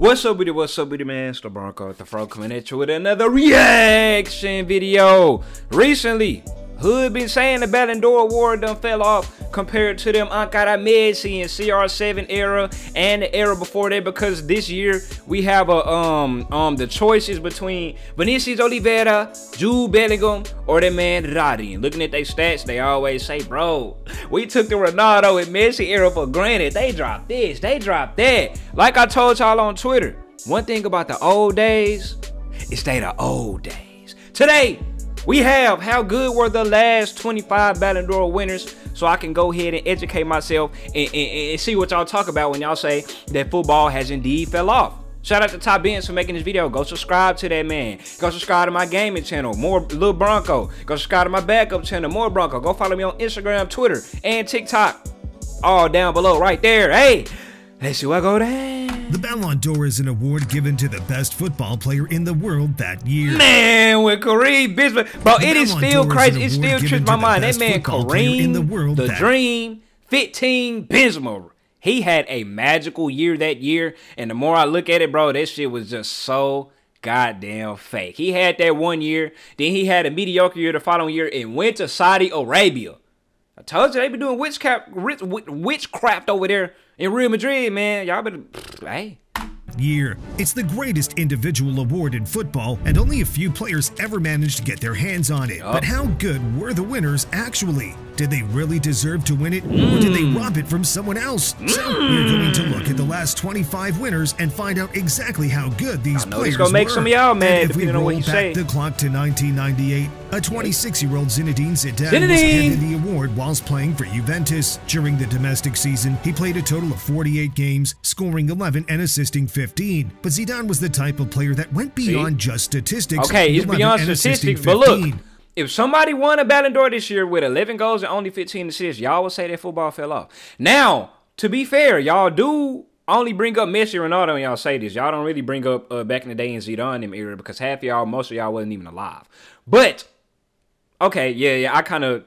What's up with it, man? It's the Bronco with the Fro coming at you with another reaction video. Recently, Hood been saying the Ballon d'Or award done fell off compared to them Ankara Messi and CR7 era and the era before that, because this year we have a the choices between Vinicius Oliveira, Jude Bellingham, or that man Rodri. Looking at their stats, they always say, bro, we took the Ronaldo and Messi era for granted. They dropped this, they dropped that. Like I told y'all on Twitter, one thing about the old days is they the old days. Today, we have how good were the last 25 Ballon d'Or winners, so I can go ahead and educate myself and see what y'all talk about when y'all say that football has indeed fell off. Shout out to Top Benz for making this video. Go subscribe to that man. Go subscribe to my gaming channel, more Lil Bronco. Go subscribe to my backup channel, more Bronco. Go follow me on Instagram, Twitter, and TikTok. All down below right there. Hey, let's see what go down. The Ballon d'Or is an award given to the best football player in the world that year. Man, with Kareem Benzema, bro, it is still crazy. It still trips my mind. That man Kareem, the Dream, 15 Benzema. He had a magical year that year, and the more I look at it, bro, that shit was just so goddamn fake. He had that one year, then he had a mediocre year the following year and went to Saudi Arabia. I told you they be doing witchcraft over there in Real Madrid, man. Y'all better, hey. It's the greatest individual award in football, and only a few players ever managed to get their hands on it. But how good were the winners actually? Did they really deserve to win it, or did they rob it from someone else? So we're going to look at the last 25 winners and find out exactly how good these players were. Make some of y'all mad, if we roll back the clock to 1998, a 26-year-old Zinedine Zidane was handed the award whilst playing for Juventus. During the domestic season, he played a total of 48 games, scoring 11 and assisting 15. But Zidane was the type of player that went beyond just statistics. Okay, it's beyond statistics, but look, if somebody won a Ballon d'Or this year with 11 goals and only 15 assists, y'all would say that football fell off. Now, to be fair, y'all do only bring up Messi and Ronaldo when y'all say this. Y'all don't really bring up back in the day in Zidane them era, because half of y'all, most of y'all wasn't even alive. But okay, yeah, I kind of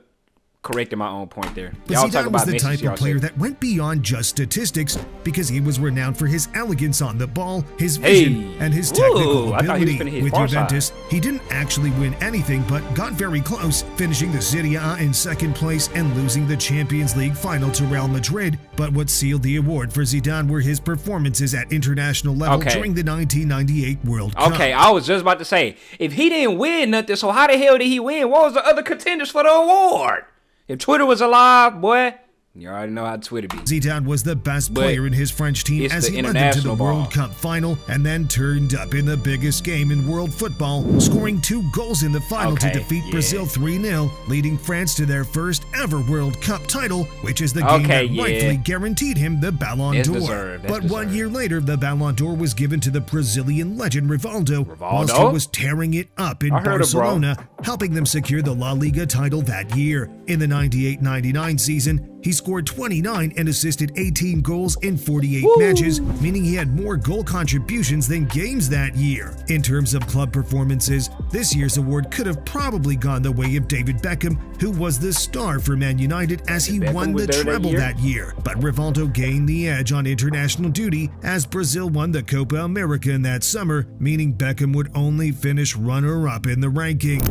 corrected my own point there. Y'all talk about Messi, the type of player that went beyond just statistics, because he was renowned for his elegance on the ball, his vision, and his technical ability. With Juventus, he didn't actually win anything, but got very close, finishing the Serie A in second place and losing the Champions League final to Real Madrid. But what sealed the award for Zidane were his performances at international level during the 1998 World Cup. Okay, I was just about to say, if he didn't win nothing, so how the hell did he win? What was the other contenders for the award? If Twitter was alive, boy, you already know how Twitter be. Zidane was the best player in his French team as he led them to the World Cup final and then turned up in the biggest game in world football, scoring 2 goals in the final to defeat Brazil 3-0, leading France to their first ever World Cup title, which is the game that rightfully guaranteed him the Ballon d'Or. But 1 year later, the Ballon d'Or was given to the Brazilian legend Rivaldo, whilst he was tearing it up in Barcelona, helping them secure the La Liga title that year. In the 98-99 season, he scored 29 and assisted 18 goals in 48 matches, meaning he had more goal contributions than games that year. In terms of club performances, this year's award could have probably gone the way of David Beckham, who was the star for Man United as he won the treble that year. But Rivaldo gained the edge on international duty as Brazil won the Copa America in that summer, meaning Beckham would only finish runner-up in the ranking.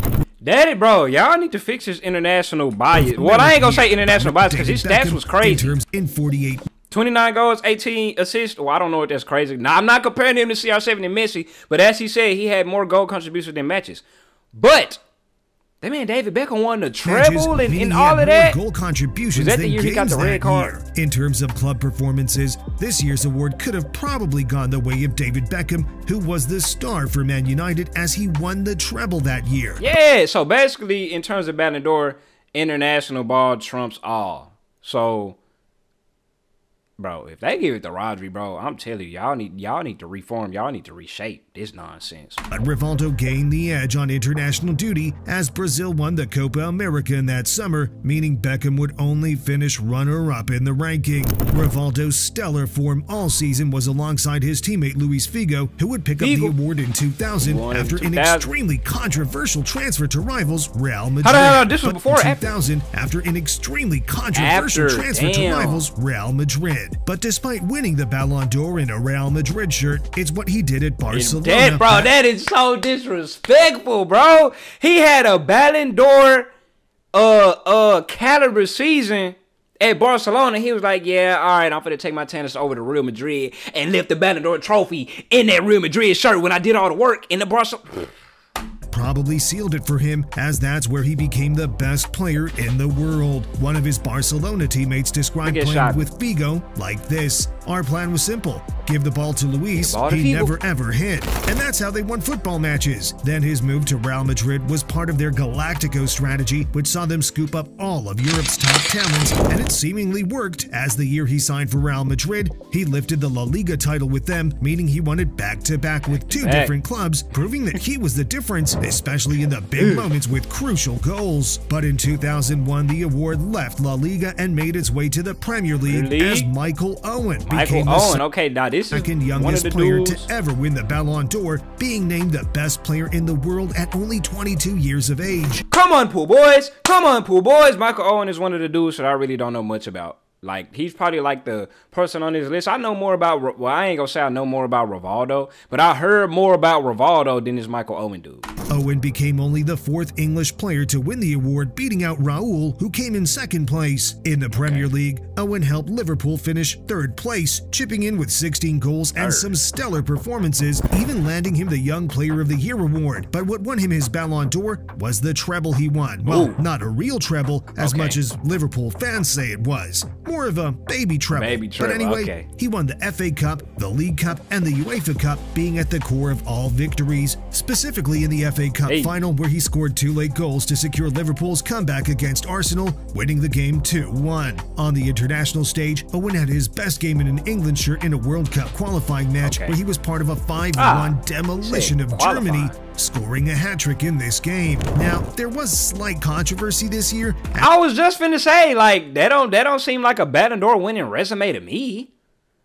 Daddy, bro, y'all need to fix his international bias. Well, I ain't gonna say international bias because his stats was crazy. In 48. 29 goals, 18 assists. Well, I don't know if that's crazy. Now, I'm not comparing him to CR7 and Messi, but as he said, he had more goal contributions than matches. But that man David Beckham won the treble and all of that. Goal contributions. Was that the year he got the red card? In terms of club performances, this year's award could have probably gone the way of David Beckham, who was the star for Man United as he won the treble that year. Yeah, so basically, in terms of Ballon d'Or, international ball trumps all. So, bro, if they give it to Rodri, bro, I'm telling you, y'all need to reform. Y'all need to reshape this nonsense. But Rivaldo gained the edge on international duty as Brazil won the Copa America in that summer, meaning Beckham would only finish runner-up in the ranking. Rivaldo's stellar form all season was alongside his teammate Luis Figo, who would pick up the award in 2000 after an extremely controversial transfer to rivals Real Madrid. This was before or after? 2000 after an extremely controversial transfer to rivals Real Madrid. Madrid. But despite winning the Ballon d'Or in a Real Madrid shirt, it's what he did at Barcelona. Bro, that is so disrespectful, bro. He had a Ballon d'Or caliber season at Barcelona. He was like, yeah, all right, I'm finna take my tennis over to Real Madrid and lift the Ballon d'Or trophy in that Real Madrid shirt when I did all the work in the Barcelona. Probably sealed it for him, as that's where he became the best player in the world. One of his Barcelona teammates described playing with Figo like this. Our plan was simple. Give the ball to Luis, he never ever hit. And that's how they won football matches. Then his move to Real Madrid was part of their Galactico strategy, which saw them scoop up all of Europe's top talents, and it seemingly worked, as the year he signed for Real Madrid, he lifted the La Liga title with them, meaning he won it back-to-back with two different clubs, proving that he was the difference, especially in the big moments with crucial goals. But in 2001, the award left La Liga and made its way to the Premier League as Michael Owen became the second youngest player to ever win the Ballon d'Or, being named the best player in the world at only 22 years of age. Come on, pool boys. Come on, pool boys. Michael Owen is one of the dudes that I really don't know much about. Like, he's probably like the person on this list. I know more about, well, I ain't gonna say I know more about Rivaldo, but I heard more about Rivaldo than this Michael Owen dude. Owen became only the fourth English player to win the award, beating out Raul, who came in second place. In the Premier League, Owen helped Liverpool finish third place, chipping in with 16 goals and some stellar performances, even landing him the Young Player of the Year award. But what won him his Ballon d'Or was the treble he won. Well, not a real treble, as much as Liverpool fans say it was. More of a baby treble. But anyway, he won the FA Cup, the League Cup, and the UEFA Cup, being at the core of all victories, specifically in the FA Cup final, where he scored 2 late goals to secure Liverpool's comeback against Arsenal, winning the game 2-1. On the international stage, Owen had his best game in an England shirt in a World Cup qualifying match, where he was part of a 5-1 demolition of Germany, scoring a hat-trick in this game. Now, there was slight controversy this year. I was just finna say, like, that don't seem like a Ballon d'Or winning resume to me.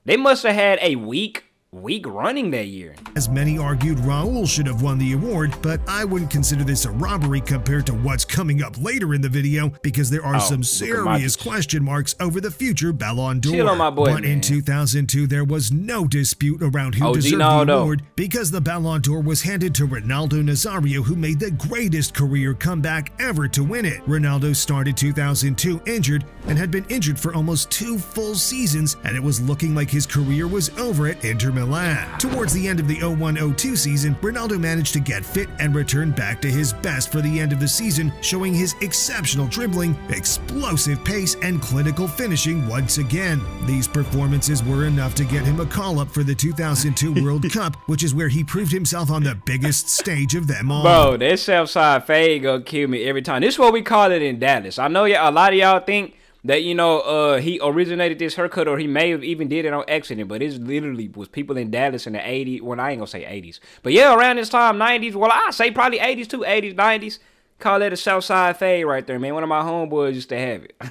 They must have had a weak running that year. As many argued Raul should have won the award, but I wouldn't consider this a robbery compared to what's coming up later in the video, because there are some serious question marks over the future Ballon d'Or. Chill on my boy, but in 2002, there was no dispute around who deserved the award, because the Ballon d'Or was handed to Ronaldo Nazario, who made the greatest career comeback ever to win it. Ronaldo started 2002 injured and had been injured for almost 2 full seasons, and it was looking like his career was over at Inter Milan. Towards the end of the 01-02 season, Ronaldo managed to get fit and return back to his best for the end of the season, showing his exceptional dribbling, explosive pace, and clinical finishing once again. These performances were enough to get him a call-up for the 2002 World Cup, which is where he proved himself on the biggest stage of them all. Bro, that south-side fade gonna kill me every time. This is what we call it in Dallas. I know a lot of y'all think that, you know, he originated this haircut, or he may have even did it on accident, but it literally was people in Dallas in the 80s. Well, I ain't gonna say 80s, but yeah, around this time, 90s. Well, I say probably 80s too, 80s, 90s. Call that a Southside fade right there, man. One of my homeboys used to have it.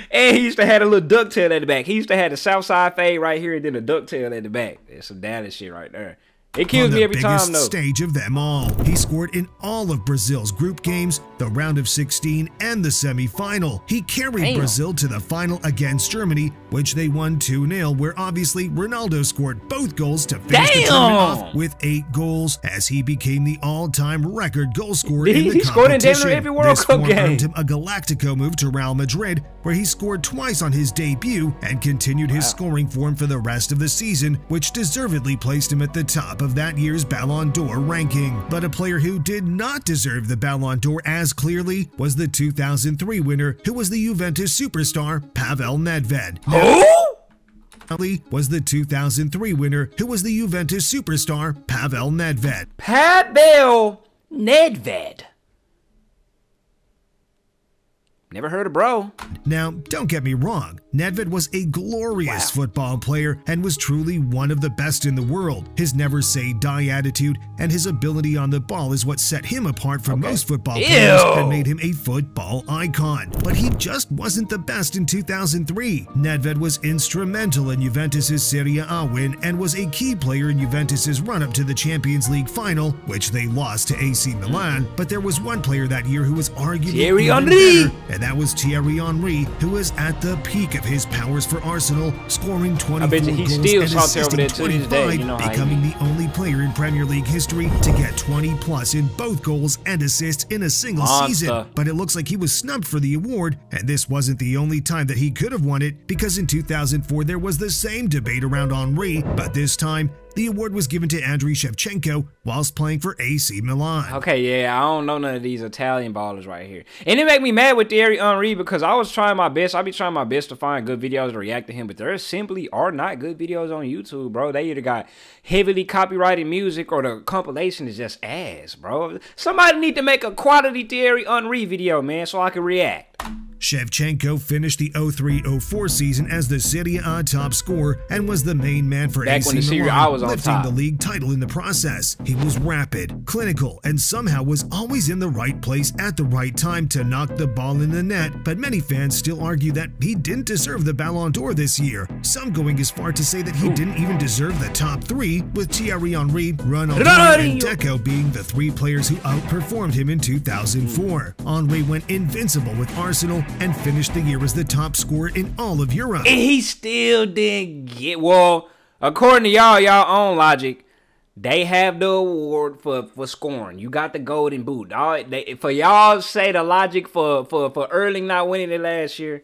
And he used to have a little ducktail at the back. He used to have the Southside fade right here and then a ducktail at the back. That's some Dallas shit right there. It kills me every time, though. Stage of them all. He scored in all of Brazil's group games, the round of 16, and the semi-final. He carried Brazil to the final against Germany, which they won 2-0, where obviously Ronaldo scored both goals to finish the tournament off with 8 goals, as he became the all-time record goal scorer in the competition. He scored in damn near every World Cup game. Earned him a Galactico move to Real Madrid, where he scored twice on his debut and continued his scoring form for the rest of the season, which deservedly placed him at the top of that year's Ballon d'Or ranking. But a player who did not deserve the Ballon d'Or as clearly was the 2003 winner, who was the Juventus superstar Pavel Nedved. Was the 2003 winner, who was the Juventus superstar Pavel Nedved. Pavel Nedved. Never heard of bro. Now, don't get me wrong, Nedved was a glorious football player and was truly one of the best in the world. His never-say-die attitude and his ability on the ball is what set him apart from most football players and made him a football icon. But he just wasn't the best in 2003. Nedved was instrumental in Juventus' Serie A win and was a key player in Juventus' run-up to the Champions League final, which they lost to AC Milan. But there was one player that year who was arguably even better, and That was Thierry Henry, who was at the peak of his powers for Arsenal, scoring 24 goals and assisting 25, becoming the only player in Premier League history to get 20+ in both goals and assists in a single season. But it looks like he was snubbed for the award, and this wasn't the only time that he could have won it, because in 2004 there was the same debate around Henry, but this time the award was given to Andriy Shevchenko whilst playing for AC Milan. Okay, yeah, I don't know none of these Italian ballers right here. And it made me mad with Thierry Henry because I was trying my best. I be trying my best to find good videos to react to him, but there simply are not good videos on YouTube, bro. They either got heavily copyrighted music or the compilation is just ass, bro. Somebody need to make a quality Thierry Henry video, man, so I can react. Shevchenko finished the 03-04 season as the Serie A top scorer and was the main man for AC Milan, lifting the league title in the process. He was rapid, clinical, and somehow was always in the right place at the right time to knock the ball in the net, but many fans still argue that he didn't deserve the Ballon d'Or this year, some going as far to say that he didn't even deserve the top three, with Thierry Henry, Ronaldo, and Deco being the three players who outperformed him in 2004. Henry went invincible with Arsenal and finished the year as the top scorer in all of Europe. And he still didn't get, well, according to y'all own logic, they have the award for scoring. You got the golden boot. For y'all say the logic for Erling not winning it last year,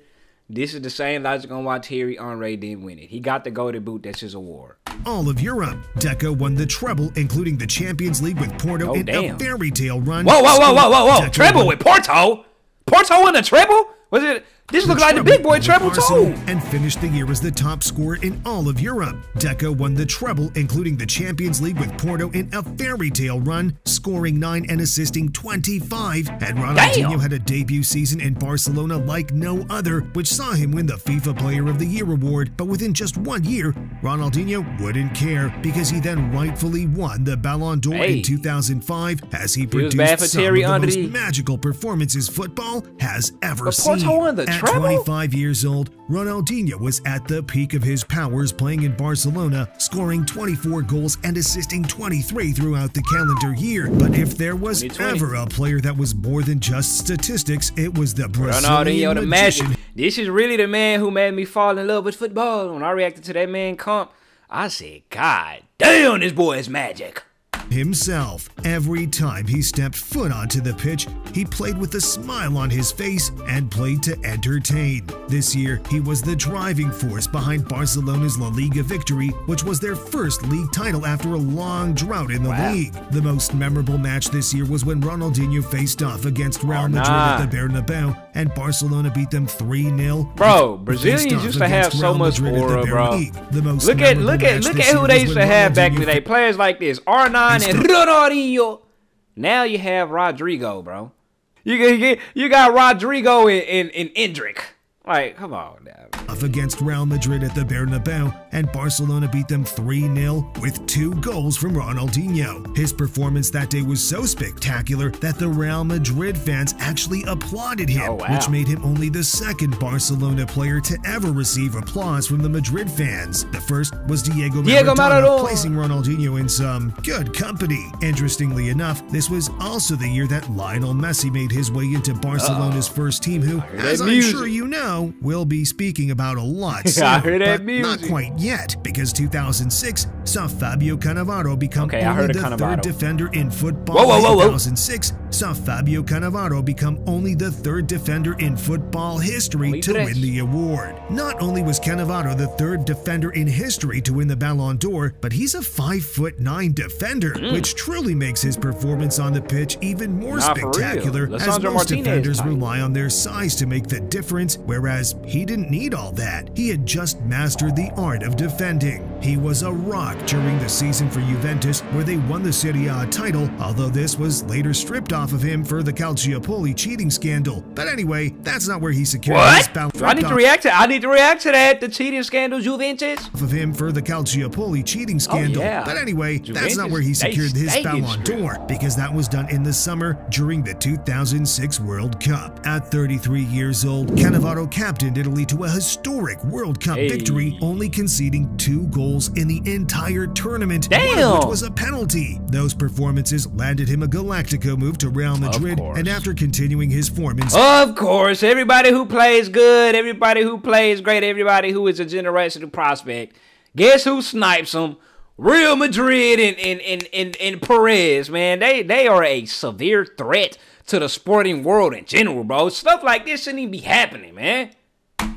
this is the same logic on why Thierry Henry didn't win it. He got the golden boot. That's his award. All of Europe. Deco won the treble, including the Champions League with Porto in a fairy tale run. Whoa. Treble with Porto? Porto won the treble? Was it? This looks like the big boy treble too. And finished the year as the top scorer in all of Europe. Deco won the treble, including the Champions League with Porto in a fairy tale run, scoring 9 and assisting 25. And Ronaldinho had a debut season in Barcelona like no other, which saw him win the FIFA Player of the Year award. But within just 1 year, Ronaldinho wouldn't care because he then rightfully won the Ballon d'Or in 2005 as he produced some of the most magical performances football has ever seen. At 25 years old, Ronaldinho was at the peak of his powers playing in Barcelona, scoring 24 goals and assisting 23 throughout the calendar year. But if there was ever a player that was more than just statistics, it was the Brazilian the magic. This is really the man who made me fall in love with football. When I reacted to that man comp, I said, God damn, this boy is magic. Himself. Every time he stepped foot onto the pitch, he played with a smile on his face and played to entertain. This year, he was the driving force behind Barcelona's La Liga victory, which was their first league title after a long drought in the league. The most memorable match this year was when Ronaldinho faced off against Real Madrid at the Bernabeu, and Barcelona beat them 3-0. Bro, Brazilians used to have so much aura, bro. Look at who they used to have back in the day. Players like this, R9 and Ronaldinho. Now you have Rodrigo, bro. You got Rodrigo and Endrick. Like, come on now. Up against Real Madrid at the Bernabeu, and Barcelona beat them 3-0 with 2 goals from Ronaldinho. His performance that day was so spectacular that the Real Madrid fans actually applauded him, which made him only the second Barcelona player to ever receive applause from the Madrid fans. The first was Diego Maradona, placing Ronaldinho in some good company. Interestingly enough, this was also the year that Lionel Messi made his way into Barcelona's first team, who, as I'm sure you know, we'll be speaking about a lot soon, but not quite yet, because 2006 saw Fabio Cannavaro become only the third defender in football. 2006 saw Fabio Cannavaro become only the third defender in football history to win the award. Not only was Cannavaro the third defender in history to win the Ballon d'Or, but he's a 5'9" defender, which truly makes his performance on the pitch even more spectacular, as most defenders rely on their size to make the difference, whereas he didn't need all that. He had just mastered the art of defending. He was a rock during the season for Juventus, where they won the Serie A title, although this was later stripped off of him for the Calciopoli cheating scandal. But anyway, that's not where he secured his Ballon d'Or. I need to react to that. The cheating scandal, Juventus. Of him for the Calciopoli cheating scandal. But anyway, that's not where he secured his Ballon d'Or, because that was done in the summer during the 2006 World Cup. At 33 years old, Cannavaro captained Italy to a historic World Cup victory, only conceding 2 goals goals in the entire tournament, Damn. which was a penalty. Those performances landed him a Galactico move to Real Madrid, and after continuing his form in... Of course, everybody who plays good, everybody who plays great, everybody who is a generational prospect, guess who snipes them? Real Madrid and Perez, man. They are a severe threat to the sporting world in general, bro. Stuff like this shouldn't even be happening, man.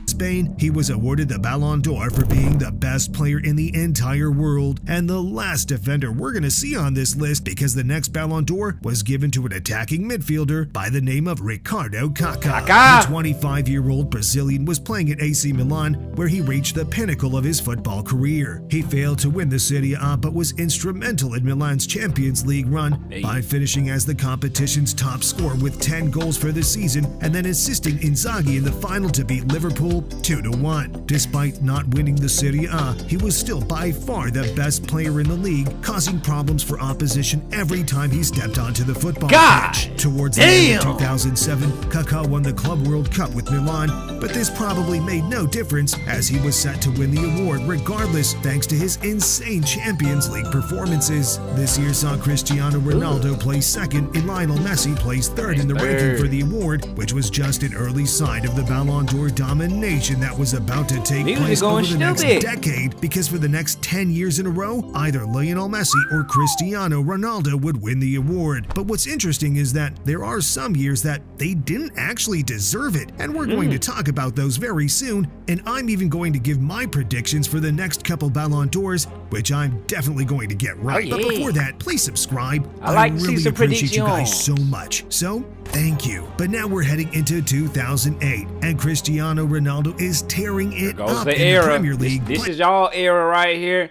Spain, he was awarded the Ballon d'Or for being the best player in the entire world and the last defender we're going to see on this list, because the next Ballon d'Or was given to an attacking midfielder by the name of Ricardo Kaká. The 25-year-old Brazilian was playing at AC Milan, where he reached the pinnacle of his football career. He failed to win the Serie A, but was instrumental in Milan's Champions League run by finishing as the competition's top scorer with 10 goals for the season, and then assisting Inzaghi in the final to beat Liverpool 2-1. Despite not winning the Serie A, he was still by far the best player in the league, causing problems for opposition every time he stepped onto the football pitch. Towards the end of 2007, Kaká won the Club World Cup with Milan, but this probably made no difference as he was set to win the award regardless, thanks to his insane Champions League performances. This year saw Cristiano Ronaldo place second and Lionel Messi place third in the ranking for the award, which was just an early sign of the Ballon d'Or domination that was about to take place over the next decade, because for the next 10 years in a row, either Lionel Messi or Cristiano Ronaldo would win the award. But what's interesting is that there are some years that they didn't actually deserve it, and we're going to talk about those very soon, and I'm even going to give my predictions for the next couple Ballon d'Ors, which I'm definitely going to get right. But before that, please subscribe. I really appreciate you guys so much. So, thank you. But now we're heading into 2008, and Cristiano Ronaldo is tearing it up in the Premier League. This is y'all era right here,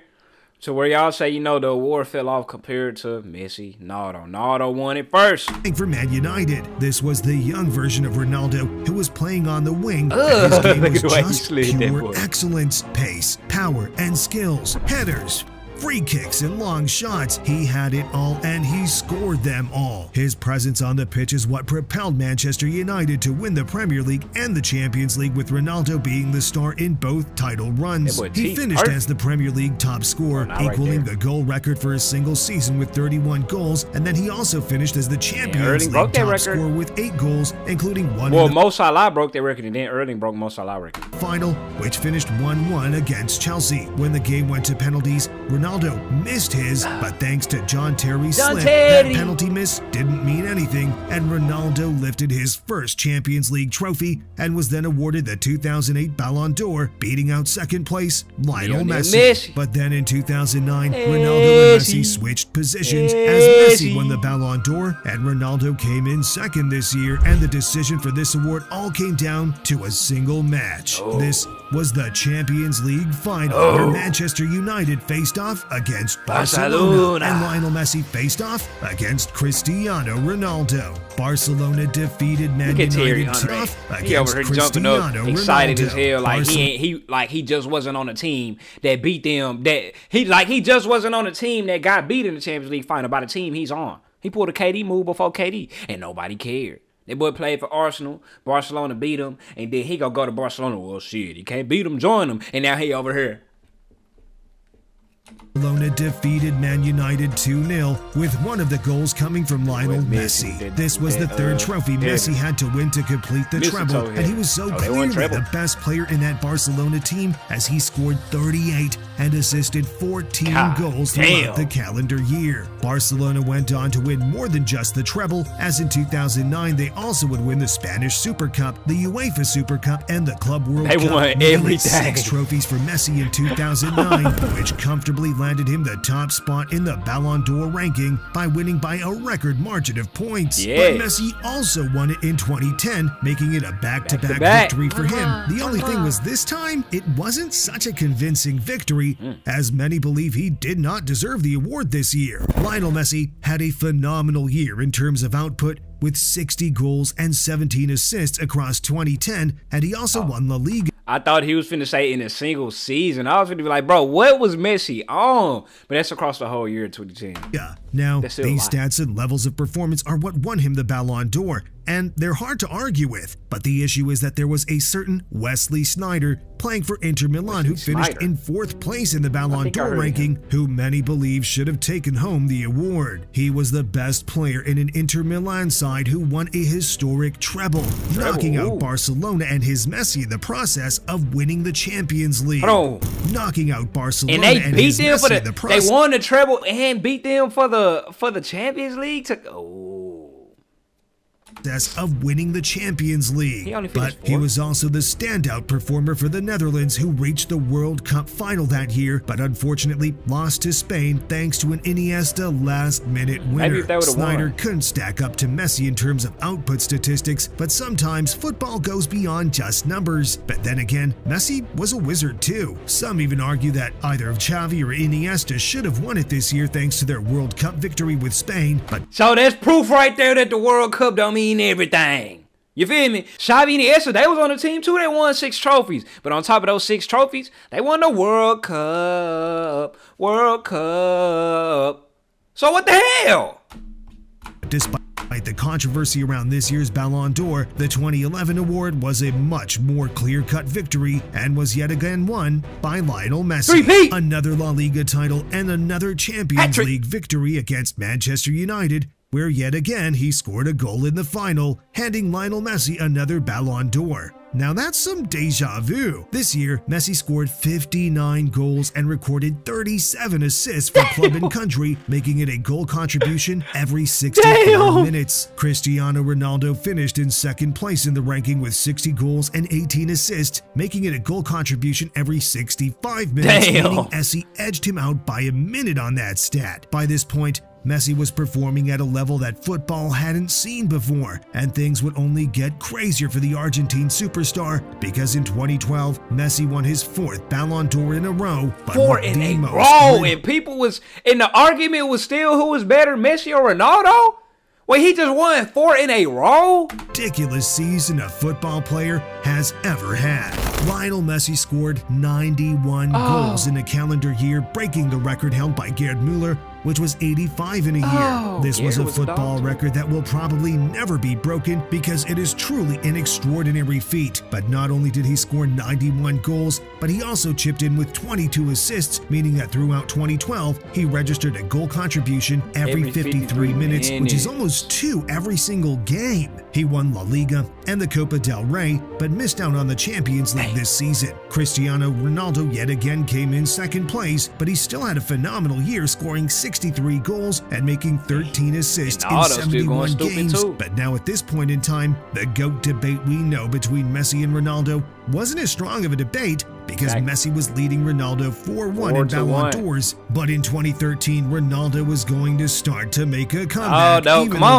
to where y'all say, you know, the award fell off compared to Messi. Ronaldo won it first. For Man United, this was the young version of Ronaldo who was playing on the wing. His game was just pure excellence, pace, power, and skills, headers, free kicks and long shots. He had it all, and he scored them all. His presence on the pitch is what propelled Manchester United to win the Premier League and the Champions League, with Ronaldo being the star in both title runs. He finished as the Premier League top scorer, equaling the goal record for a single season with 31 goals, and then he also finished as the Champions League top scorer with 8 goals, including one. Well, Mo Salah broke that record, and then Erling broke Mo Salah record. Final, which finished 1-1 against Chelsea. When the game went to penalties, Ronaldo missed his, but thanks to John Terry's slip, that penalty miss didn't mean anything, and Ronaldo lifted his first Champions League trophy and was then awarded the 2008 Ballon d'Or, beating out second place Lionel Messi. But then in 2009, Ronaldo and Messi switched positions as Messi won the Ballon d'Or and Ronaldo came in second this year, and the decision for this award all came down to a single match. This was the Champions League final, where Manchester United faced off against Barcelona, and Lionel Messi faced off against Cristiano Ronaldo. Barcelona defeated Man United tough against Cristiano Ronaldo. Excited as hell, like he just wasn't on a team that beat them. He just wasn't on a team that got beat in the Champions League final by the team he's on. He pulled a KD move before KD, and nobody cared. That boy played for Arsenal. Barcelona beat him, and then he gonna go to Barcelona. Well, shit, he can't beat him, join him, and now he over here. Barcelona defeated Man United 2-0, with one of the goals coming from Lionel Messi. This was the third trophy Messi had to win to complete the treble, and he was so clearly the best player in that Barcelona team, as he scored 38 and assisted 14 goals throughout the calendar year. Barcelona went on to win more than just the treble, as in 2009 they also would win the Spanish Super Cup, the UEFA Super Cup, and the Club World Cup. They won everything. 6 trophies for Messi in 2009, which comfortably landed him the top spot in the Ballon d'Or ranking by winning by a record margin of points. But Messi also won it in 2010, making it a back-to-back victory for him. The only thing was, this time, it wasn't such a convincing victory, as many believe he did not deserve the award this year. Lionel Messi had a phenomenal year in terms of output, with 60 goals and 17 assists across 2010, and he also won La Liga. I thought he was finna say in a single season. I was finna be like, bro, what was Messi on? But that's across the whole year of 2010. Yeah. Now, these stats and levels of performance are what won him the Ballon d'Or, and they're hard to argue with. But the issue is that there was a certain Wesley Sneijder playing for Inter Milan who finished in 4th place in the Ballon d'Or ranking, who many believe should have taken home the award. He was the best player in an Inter Milan side who won a historic treble, knocking out Barcelona and his Messi in the process of winning the Champions League. Knocking out Barcelona and they beat them for they won the treble and beat them for the Champions League of winning the Champions League. But he was also the standout performer for the Netherlands, who reached the World Cup final that year, but unfortunately lost to Spain thanks to an Iniesta last-minute winner. Sneijder couldn't stack up to Messi in terms of output statistics, but sometimes football goes beyond just numbers. But then again, Messi was a wizard too. Some even argue that either of Xavi or Iniesta should have won it this year thanks to their World Cup victory with Spain. But so that's proof right there that the World Cup don't mean everything. You feel me? Xavi and Iniesta, they was on the team too. They won 6 trophies. But on top of those 6 trophies, they won the World Cup. So what the hell? Despite the controversy around this year's Ballon d'Or, the 2011 award was a much more clear-cut victory and was yet again won by Lionel Messi. Another La Liga title and another Champions League victory against Manchester United, where yet again he scored a goal in the final, handing Lionel Messi another Ballon d'Or. Now that's some deja vu. This year, Messi scored 59 goals and recorded 37 assists for club and country, making it a goal contribution every 64 minutes. Cristiano Ronaldo finished in 2nd place in the ranking with 60 goals and 18 assists, making it a goal contribution every 65 minutes, meaning Messi edged him out by a minute on that stat. By this point, Messi was performing at a level that football hadn't seen before, and things would only get crazier for the Argentine superstar, because in 2012, Messi won his 4th Ballon d'Or in a row. And people was, and the argument was still who was better, Messi or Ronaldo? Wait, he just won 4 in a row? Ridiculous season a football player has ever had. Lionel Messi scored 91 goals in a calendar year, breaking the record held by Gerd Müller, which was 85 in a year. This was a football record that will probably never be broken because it is truly an extraordinary feat. But not only did he score 91 goals, but he also chipped in with 22 assists, meaning that throughout 2012, he registered a goal contribution every 53 minutes, which is almost 2 every single game. He won La Liga and the Copa del Rey, but missed out on the Champions League this season. Cristiano Ronaldo yet again came in 2nd place, but he still had a phenomenal year, scoring 63 goals and making 13 assists in 71 games. But now at this point in time, the GOAT debate we know between Messi and Ronaldo wasn't as strong of a debate because Messi was leading Ronaldo 4-1 in Ballon d'Ors. But in 2013, Ronaldo was going to start to make a comeback.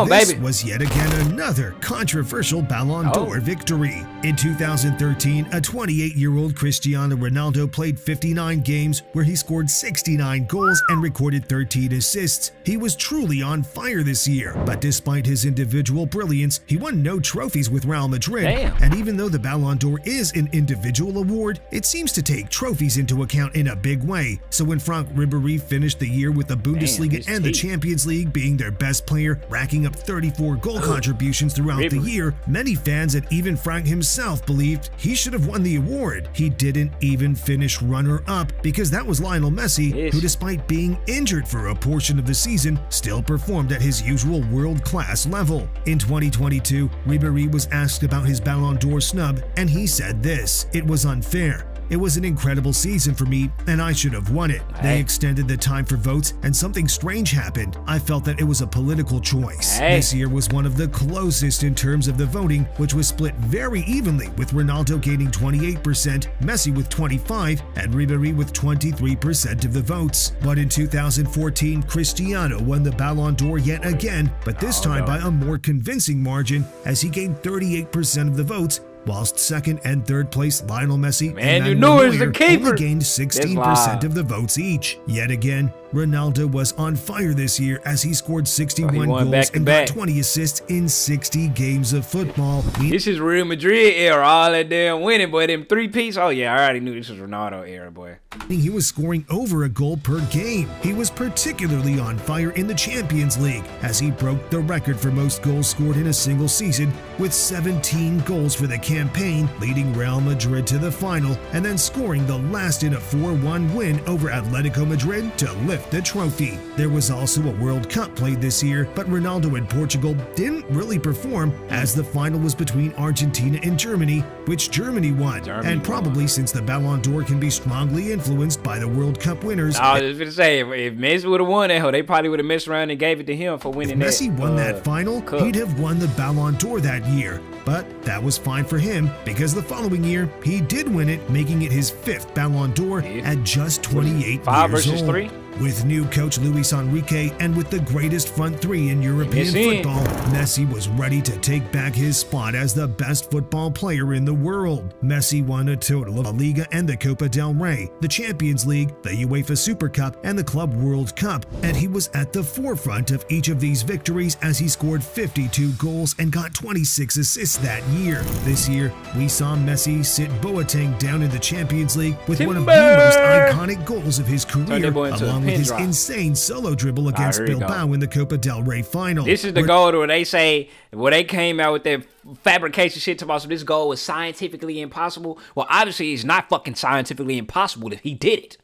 This was yet again another controversial Ballon d'Or victory. In 2013, a 28-year-old Cristiano Ronaldo played 59 games where he scored 69 goals and recorded 13 assists. He was truly on fire this year, but despite his individual brilliance, he won no trophies with Real Madrid. And even though the Ballon d'Or is an individual award, it seems to take trophies into account in a big way. So when Franck Ribéry finished the year with the Bundesliga and the Champions League being their best player, racking up 34 goal contributions throughout the year, many fans and even Franck himself believed he should have won the award. He didn't even finish runner-up because that was Lionel Messi, who despite being injured for a portion of the season, still performed at his usual world-class level. In 2022, Ribéry was asked about his Ballon d'Or snub, and he said this: "It was unfair. It was an incredible season for me, and I should have won it. They extended the time for votes, and something strange happened. I felt that it was a political choice. This year was one of the closest in terms of the voting, which was split very evenly, with Ronaldo gaining 28%, Messi with 25%, and Ribéry with 23% of the votes. But in 2014, Cristiano won the Ballon d'Or yet again, but this time by a more convincing margin, as he gained 38% of the votes, whilst 2nd and 3rd place Lionel Messi and only gained 16% of the votes each. Yet again, Ronaldo was on fire this year as he scored 61 goals and got 20 assists in 60 games of football. This is Real Madrid era, all that damn winning, boy. Them 3-piece. Oh yeah, I already knew this was Ronaldo era, boy. He was scoring over a goal per game. He was particularly on fire in the Champions League as he broke the record for most goals scored in a single season with 17 goals for the campaign, leading Real Madrid to the final and then scoring the last in a 4-1 win over Atletico Madrid to lift the trophy. There was also a World Cup played this year, but Ronaldo and Portugal didn't really perform as the final was between Argentina and Germany, which Germany won. And probably since the Ballon d'Or can be strongly influenced by the World Cup winners. I was just going to say, if Messi would have won that, they probably would have messed around and gave it to him for winning that. If Messi won that final, he'd have won the Ballon d'Or that year. But that was fine for him because the following year, he did win it, making it his 5th Ballon d'Or at just 28 years old. 3? With new coach Luis Enrique and with the greatest front three in European football, Messi was ready to take back his spot as the best football player in the world. Messi won a total of La Liga and the Copa del Rey, the Champions League, the UEFA Super Cup, and the Club World Cup, and he was at the forefront of each of these victories as he scored 52 goals and got 26 assists that year. This year, we saw Messi sit Boateng down in the Champions League with one of the most iconic goals of his career, along with his insane solo dribble against Bilbao in the Copa del Rey final. This is the goal where they say, where they came out with that fabrication shit about so this goal was scientifically impossible. Well, obviously it's not fucking scientifically impossible if he did it.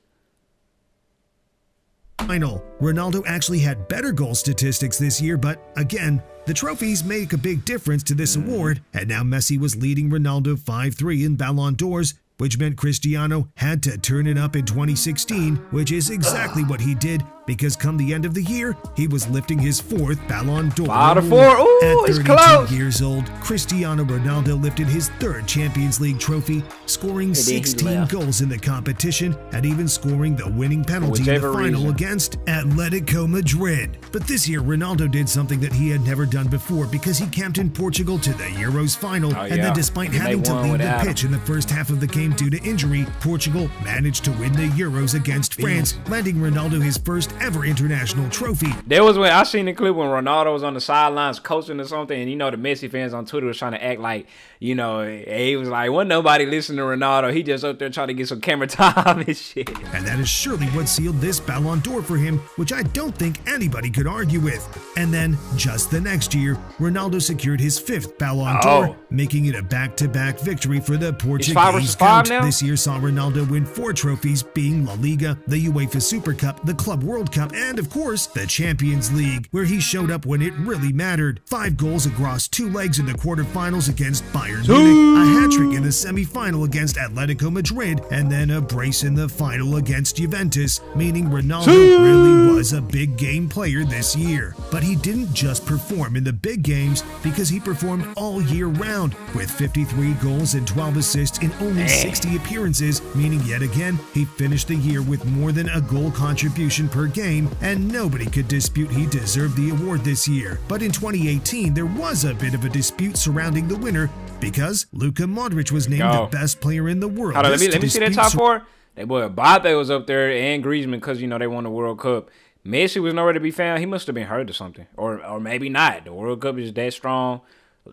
Ronaldo actually had better goal statistics this year, but again, the trophies make a big difference to this award, and now Messi was leading Ronaldo 5-3 in Ballon d'Ors, which meant Cristiano had to turn it up in 2016, which is exactly what he did, because come the end of the year, he was lifting his 4th Ballon d'Or. 5-4. Ooh, at 32 years old, Cristiano Ronaldo lifted his 3rd Champions League trophy, scoring 16 goals in the competition and even scoring the winning penalty in the final against Atletico Madrid. But this year, Ronaldo did something that he had never done before because he captained Portugal to the Euros final, and then despite having to leave the pitch in the first half of the game due to injury, Portugal managed to win the Euros against France, landing Ronaldo his first ever international trophy. There was when I seen the clip when Ronaldo was on the sidelines coaching or something, and you know the Messi fans on Twitter was trying to act like, you know, he was like, wasn't nobody listening to Ronaldo, he just up there trying to get some camera time and shit. And that is surely what sealed this Ballon d'Or for him, which I don't think anybody could argue with. And then, just the next year, Ronaldo secured his 5th Ballon d'Or, making it a back-to-back victory for the Portuguese coach. This year saw Ronaldo win 4 trophies, being La Liga, the UEFA Super Cup, the Club World Cup, and of course, the Champions League, where he showed up when it really mattered. 5 goals across 2 legs in the quarterfinals against Bayern Munich, a hat-trick in the semi-final against Atletico Madrid, and then a brace in the final against Juventus, meaning Ronaldo really was a big game player this year. But he didn't just perform in the big games, because he performed all year round, with 53 goals and 12 assists in only 60 appearances, meaning yet again, he finished the year with more than a goal contribution per game, and nobody could dispute he deserved the award this year. But in 2018, there was a bit of a dispute surrounding the winner, because Luka Modric was named the best player in the world. Let me see that top 4. That boy Mbappe was up there, and Griezmann, because, you know, they won the World Cup. Messi was nowhere to be found. He must have been hurt or something. Or maybe not. The World Cup is that strong.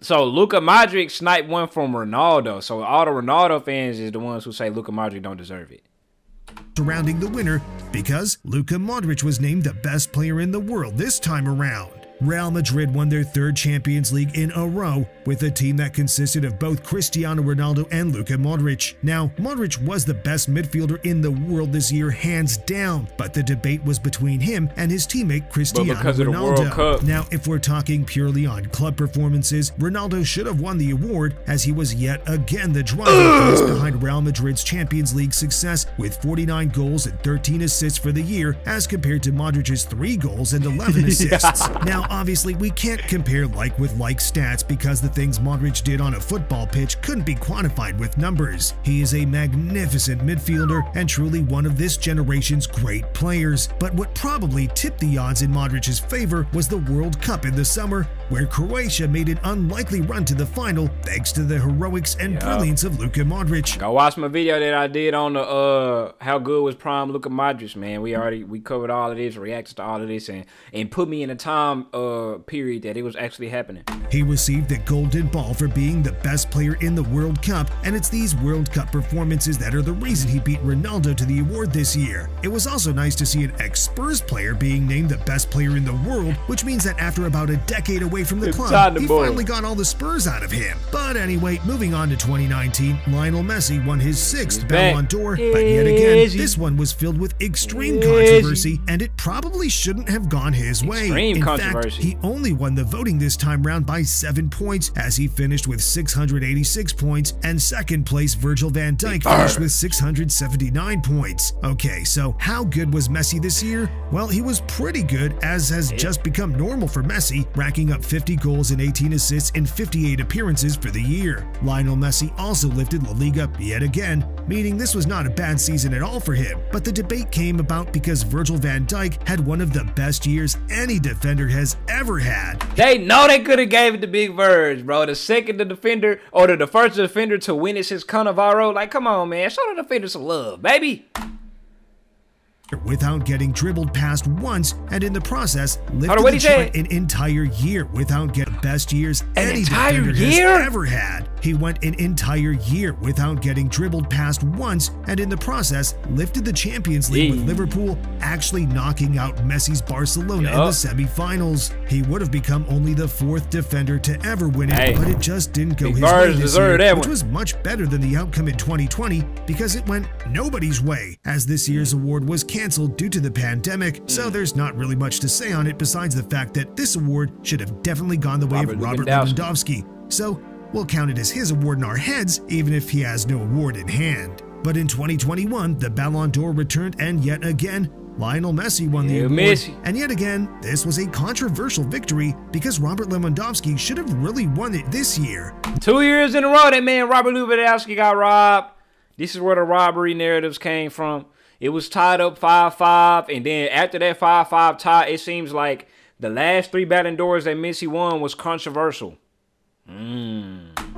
So Luka Modric sniped one from Ronaldo. So all the Ronaldo fans is the ones who say Luka Modric don't deserve it. Surrounding the winner, because Luka Modric was named the best player in the world this time around. Real Madrid won their 3rd Champions League in a row with a team that consisted of both Cristiano Ronaldo and Luka Modric. Now, Modric was the best midfielder in the world this year, hands down, but the debate was between him and his teammate Cristiano Ronaldo. Now, if we're talking purely on club performances, Ronaldo should have won the award, as he was yet again the driving force behind Real Madrid's Champions League success with 49 goals and 13 assists for the year, as compared to Modric's 3 goals and 11 assists. Now, obviously, we can't compare like with like stats because the things Modric did on a football pitch couldn't be quantified with numbers. He is a magnificent midfielder and truly one of this generation's great players. But what probably tipped the odds in Modric's favor was the World Cup in the summer, where Croatia made an unlikely run to the final thanks to the heroics and brilliance of Luka Modric. Go watch my video that I did on the how good was prime Luka Modric, man. We covered all of this, reacted to all of this, and put me in a time period that it was actually happening. He received the Golden Ball for being the best player in the World Cup, and it's these World Cup performances that are the reason he beat Ronaldo to the award this year. It was also nice to see an ex-Spurs player being named the best player in the world, which means that after about a decade away from the club, he finally got all the Spurs out of him. But anyway, moving on to 2019, Lionel Messi won his 6th Ballon d'Or, but yet again, this one was filled with extreme controversy, and it probably shouldn't have gone his way. In fact, he only won the voting this time round by 7 points, as he finished with 686 points, and second place Virgil van Dijk finished with 679 points. Okay, so how good was Messi this year? Well, he was pretty good, as has just become normal for Messi, racking up 50 goals and 18 assists in 58 appearances for the year. Lionel Messi also lifted La Liga yet again, meaning this was not a bad season at all for him, but the debate came about because Virgil van Dijk had one of the best years any defender has ever had. They know they could have gave it to Big Verge, bro. The second defender, or the first defender to win it since Cannavaro. Like, come on, man. Show the defender some love, baby. Without getting dribbled past once, and in the process lifted the chart an entire year without getting the best years any defender has ever had. He went an entire year without getting dribbled past once, and in the process lifted the Champions League with Liverpool, actually knocking out Messi's Barcelona in the semi-finals. He would have become only the 4th defender to ever win it, but it just didn't go his way this year, which was much better than the outcome in 2020 because it went nobody's way, as this year's award was canceled due to the pandemic, so there's not really much to say on it besides the fact that this award should have definitely gone the way of Robert Lewandowski. So we'll count it as his award in our heads, even if he has no award in hand. But in 2021, the Ballon d'Or returned, and yet again, Lionel Messi won the award. And yet again, this was a controversial victory because Robert Lewandowski should have really won it this year. 2 years in a row, that man Robert Lewandowski got robbed. This is where the robbery narratives came from. It was tied up 5-5, and then after that 5-5 tie, it seems like the last 3 Ballon d'Ors that Messi won was controversial.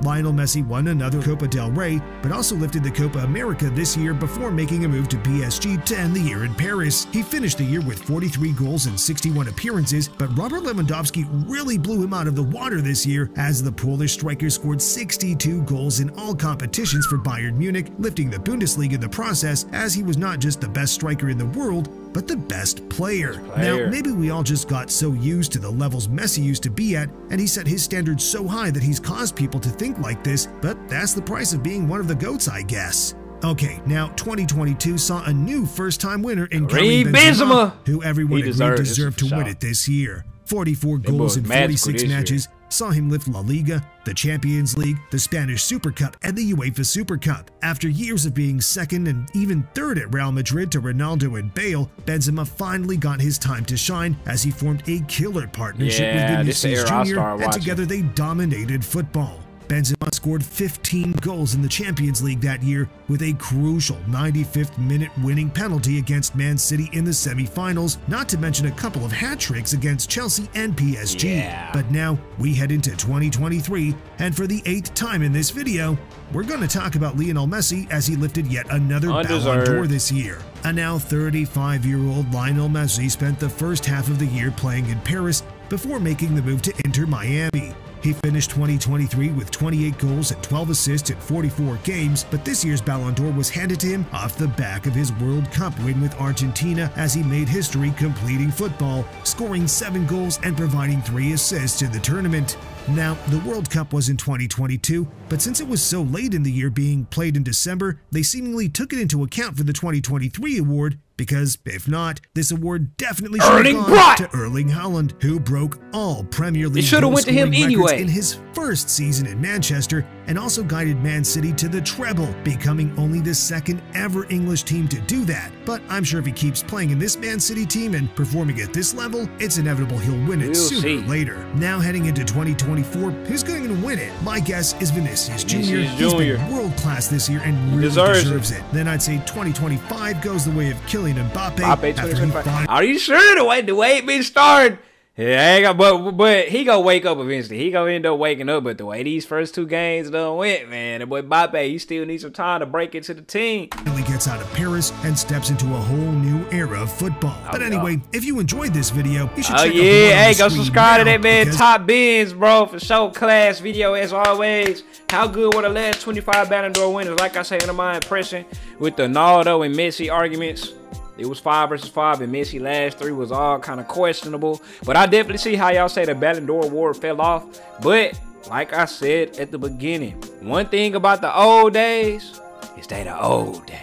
Lionel Messi won another Copa del Rey, but also lifted the Copa America this year before making a move to PSG to end the year in Paris. He finished the year with 43 goals and 61 appearances, but Robert Lewandowski really blew him out of the water this year, as the Polish striker scored 62 goals in all competitions for Bayern Munich, lifting the Bundesliga in the process, as he was not just the best striker in the world, but the best player. Now, maybe we all just got so used to the levels Messi used to be at, and he set his standards so high that he's caused people to think like this, but that's the price of being one of the GOATs, I guess. Okay, now 2022 saw a new first-time winner in Karim Benzema, who everyone agreed deserved to win it this year. 44 goals in 46 matches saw him lift La Liga, the Champions League, the Spanish Super Cup, and the UEFA Super Cup. After years of being second and even third at Real Madrid to Ronaldo and Bale, Benzema finally got his time to shine as he formed a killer partnership with Vinicius Jr., and together they dominated football. Benzema scored 15 goals in the Champions League that year with a crucial 95th minute winning penalty against Man City in the semi-finals, not to mention a couple of hat-tricks against Chelsea and PSG. But now we head into 2023, and for the 8th time in this video, we're going to talk about Lionel Messi as he lifted yet another Ballon d'Or this year. A now 35-year-old Lionel Messi spent the first half of the year playing in Paris before making the move to Inter Miami. He finished 2023 with 28 goals and 12 assists in 44 games, but this year's Ballon d'Or was handed to him off the back of his World Cup win with Argentina, as he made history completing football, scoring 7 goals and providing 3 assists in the tournament. Now, the World Cup was in 2022, but since it was so late in the year being played in December, they seemingly took it into account for the 2023 award, because if not, this award definitely should have gone to Erling Haaland, who broke all Premier League goal-scoring records in his first season in Manchester, and also guided Man City to the treble, becoming only the 2nd ever English team to do that. But I'm sure if he keeps playing in this Man City team and performing at this level, it's inevitable he'll win it sooner or later. Now heading into 2024, who's going to win it? My guess is Vinicius Jr. He's been world-class this year and really deserves it. Then I'd say 2025 goes the way of Kylian Mbappe. Are you sure? The way it been started, Yeah, but he gonna wake up eventually. He gonna end up waking up. But the way these first 2 games done went, man, that boy Mbappe, you still need some time to break into the team. He gets out of Paris and steps into a whole new era of football. But anyway, if you enjoyed this video, you should check out the one on the go screen subscribe to that man because Top Bins, bro, for show class video as always. How good were the last 25 Ballon d'Or winners? Like I say, under my impression with the Ronaldo and Messi arguments, it was 5 versus 5, and Messi last 3 was all kind of questionable. But I definitely see how y'all say the Ballon d'Or award fell off. But like I said at the beginning, one thing about the old days is they the old days.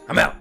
I'm out.